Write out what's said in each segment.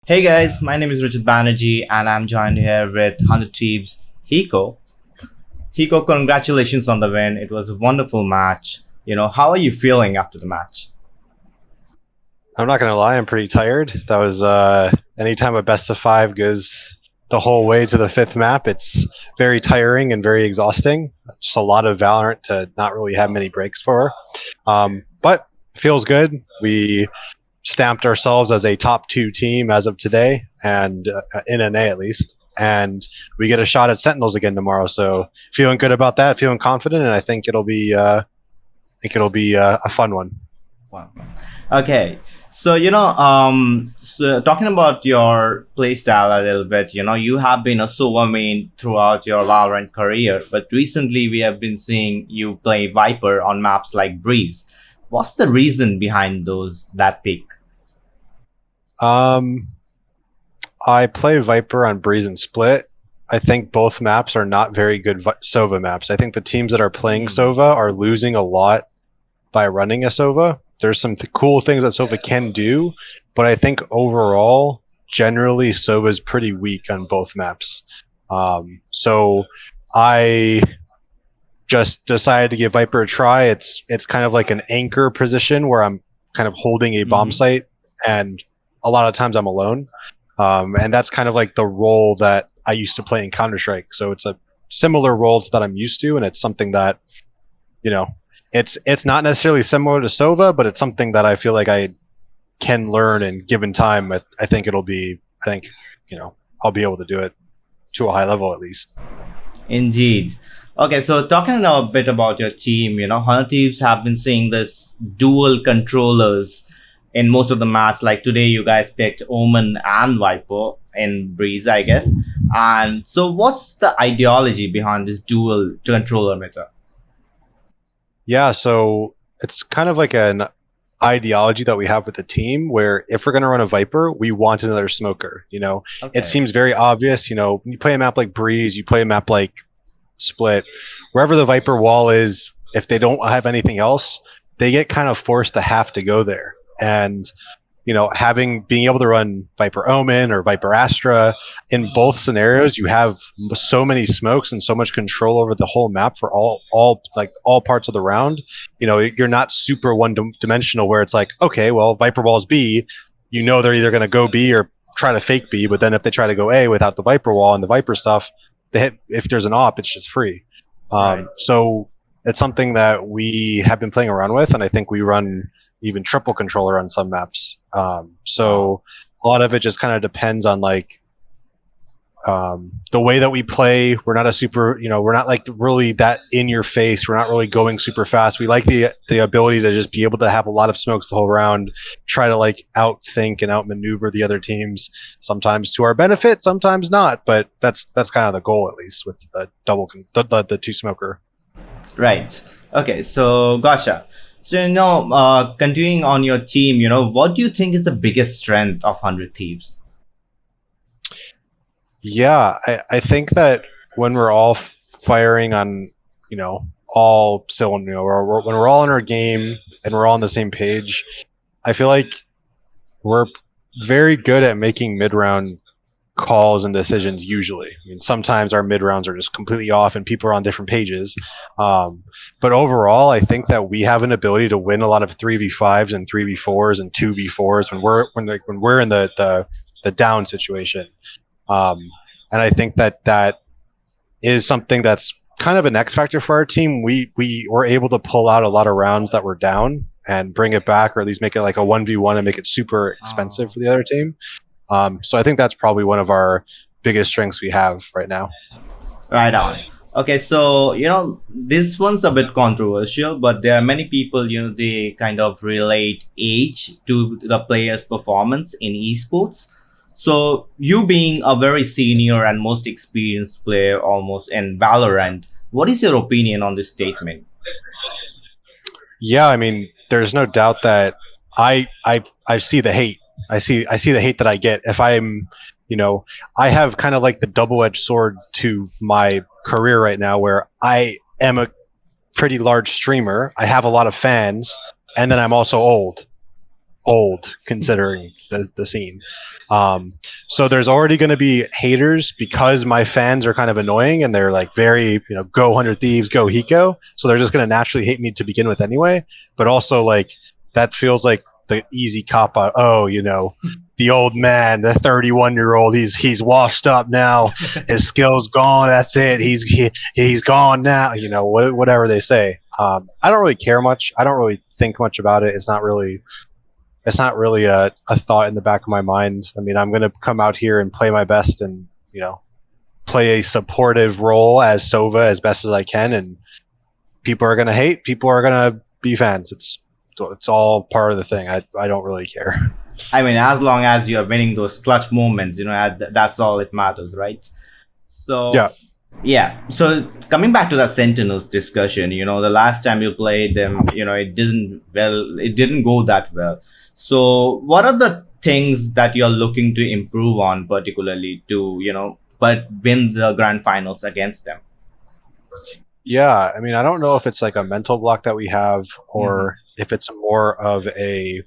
Hey guys, my name is Richard Banerjee and I'm joined here with 100 Thieves Hiko. Hiko, congratulations on the win. It was a wonderful match. How are you feeling after the match? I'm not gonna lie, I'm pretty tired. That was anytime a best of five goes the whole way to the fifth map, it's very tiring and very exhausting. Just a lot of Valorant to not really have many breaks for. But feels good. We stamped ourselves as a top two team as of today, and in NA at least. And we get a shot at Sentinels again tomorrow. So feeling good about that, feeling confident, and I think it'll be a fun one. Wow. Okay, so talking about your playstyle a little bit, you have been a Sova main throughout your Valorant career, but recently we have been seeing you play Viper on maps like Breeze. What's the reason behind that pick? Um, I play Viper on Breeze and Split. I think both maps are not very good Sova maps. I think the teams that are playing Hmm. Sova are losing a lot by running a Sova. There's some cool things that Sova can do, but I think overall, generally, Sova is pretty weak on both maps. So I just decided to give Viper a try. It's kind of like an anchor position where I'm kind of holding a bomb Hmm. site, and a lot of times I'm alone. And that's kind of like the role that I used to play in Counter Strike. So it's a similar role to that I'm used to, and it's something that you know, it's not necessarily similar to Sova, but it's something that I feel like I can learn, and given time, I think it'll be. I think you know I'll be able to do it to a high level at least. Indeed. Okay, so talking a bit about your team, Hunter Thieves have been seeing this dual controllers in most of the maps. Like today, you guys picked Omen and Viper in Breeze, I guess. And so, what's the ideology behind this dual controller meta? Yeah, so it's kind of like an ideology that we have with the team where if we're going to run a Viper, we want another smoker. It Okay. seems very obvious. You play a map like Breeze, you play a map like Split, wherever the Viper wall is, if they don't have anything else, they get kind of forced to have to go there. And having being able to run Viper Omen or Viper Astra in both scenarios, you have so many smokes and so much control over the whole map for all parts of the round. You're not super one dimensional where it's like, okay, well, Viper Wall's B, they're either going to go B or try to fake B, but then if they try to go A without the Viper Wall and the Viper stuff, they hit, if there's an op, it's just free. Right. So it's something that we have been playing around with, and I think we run even triple controller on some maps. Wow. So a lot of it just kind of depends on the way that we play. We're not a super, we're not like really that in your face. We're not really going super fast. We like the ability to just be able to have a lot of smokes the whole round, try to like outthink and outmaneuver the other teams. Sometimes to our benefit, sometimes not. But that's kind of the goal, at least with the the two smoker. Right. Okay, so gotcha. So, continuing on your team, what do you think is the biggest strength of 100 Thieves? Yeah, I think that when we're all firing on, all cylinder, when we're all in our game and we're all on the same page, I feel like we're very good at making mid round calls and decisions usually. I mean, sometimes our mid rounds are just completely off and people are on different pages. But overall, I think that we have an ability to win a lot of 3v5s and 3v4s and 2v4s when we're in the down situation. Um, and I think that is something that's kind of an X factor for our team. We were able to pull out a lot of rounds that were down and bring it back, or at least make it like a 1v1 and make it super expensive Oh, for the other team. So I think that's probably one of our biggest strengths we have right now. right on. Okay, so this one's a bit controversial, but there are many people, they kind of relate age to the player's performance in esports. So you being a very senior and most experienced player almost in Valorant, what is your opinion on this statement? Yeah, I mean, there's no doubt that I see the hate. I see the hate that I get if I'm, you know, I have kind of like the double-edged sword to my career right now, where I am a pretty large streamer. I have a lot of fans, and then I'm also old. old considering the scene. So there's already going to be haters because my fans are kind of annoying and they're like very, go 100 Thieves, go Hiko. So they're just going to naturally hate me to begin with anyway. But also like that feels like the easy cop out. Oh, the old man, the 31-year-old, he's washed up now. His skills gone. That's it. He's gone now. Whatever they say. I don't really care much. I don't really think much about it. It's not really a thought in the back of my mind. I mean, I'm going to come out here and play my best and, play a supportive role as Sova as best as I can. And people are going to hate. People are going to be fans. It's all part of the thing. I don't really care. I mean, as long as you're winning those clutch moments, that's all it matters, right? So yeah. So coming back to that Sentinels discussion, the last time you played them, it didn't go that well. So what are the things that you're looking to improve on, particularly to, but win the grand finals against them? Yeah, I mean, I don't know if it's like a mental block that we have or if it's more of a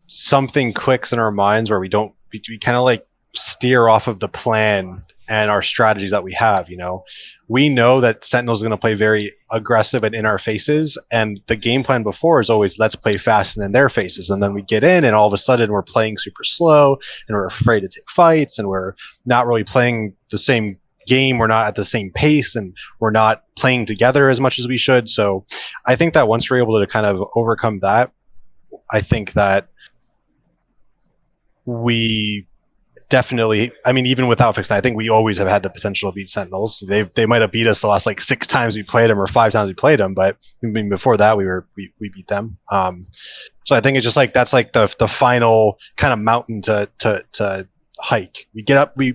something clicks in our minds where we kind of like steer off of the plan and our strategies that we have. We know that Sentinel's going to play very aggressive and in our faces, and the game plan before is always let's play fast and in their faces, and then we get in and all of a sudden we're playing super slow and we're afraid to take fights and we're not really playing the same game, we're not at the same pace, and we're not playing together as much as we should. So I think that once we're able to kind of overcome that, I think that we definitely, I mean, even without fixing that, I think we always have had the potential to beat Sentinels. They might have beat us the last like 6 times we played them or 5 times we played them, but I mean, before that we beat them. So I think it's just like that's like the final kind of mountain to hike. We get up, we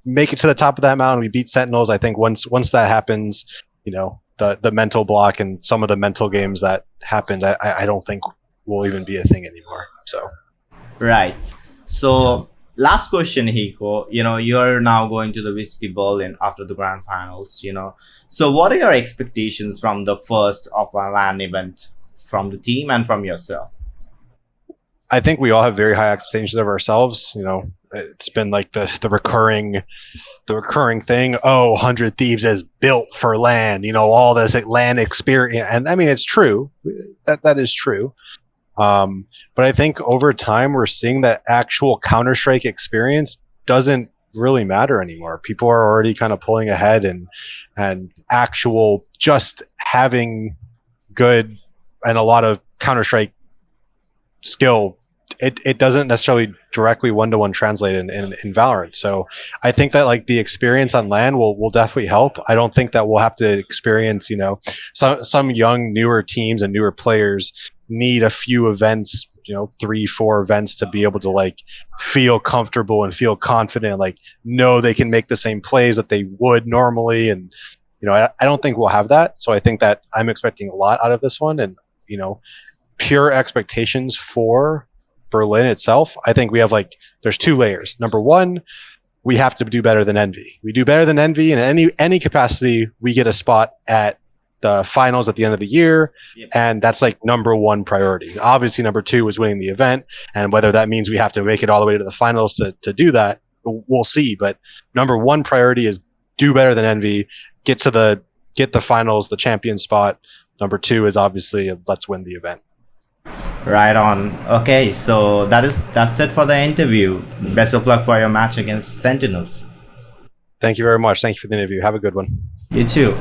make it to the top of that mountain, we beat Sentinels. I think once that happens, the mental block and some of the mental games that happened, I don't think will even be a thing anymore. So right. So last question, Hiko. You're now going to the VCT Berlin after the grand finals. So what are your expectations from the first of a LAN event from the team and from yourself? I think we all have very high expectations of ourselves. It's been like the recurring thing. Oh, 100 Thieves is built for LAN. All this LAN experience, and I mean it's true. That is true. But I think over time we're seeing that actual Counter-Strike experience doesn't really matter anymore. People are already kind of pulling ahead, and actual just having good and a lot of Counter-Strike skill, it doesn't necessarily directly one-to-one translate in Valorant. So I think that like the experience on LAN will definitely help. I don't think that we'll have to experience, some young newer teams and newer players need a few events, 3-4 events to be able to like feel comfortable and feel confident, like know they can make the same plays that they would normally. And I don't think we'll have that. So I think that I'm expecting a lot out of this one. And pure expectations for Berlin itself, I think we have there's 2 layers. Number one, we have to do better than Envy. We do better than Envy in any capacity. We get a spot at the finals at the end of the year. Yep. And that's like number 1 priority. Obviously number 2 is winning the event, and whether that means we have to make it all the way to the finals to do that, we'll see. But number 1 priority is do better than Envy, get the finals, the champion spot. Number 2 is obviously let's win the event. Right on. Okay, so that's it for the interview. Best of luck for your match against Sentinels. Thank you very much. Thank you for the interview. Have a good one. You too.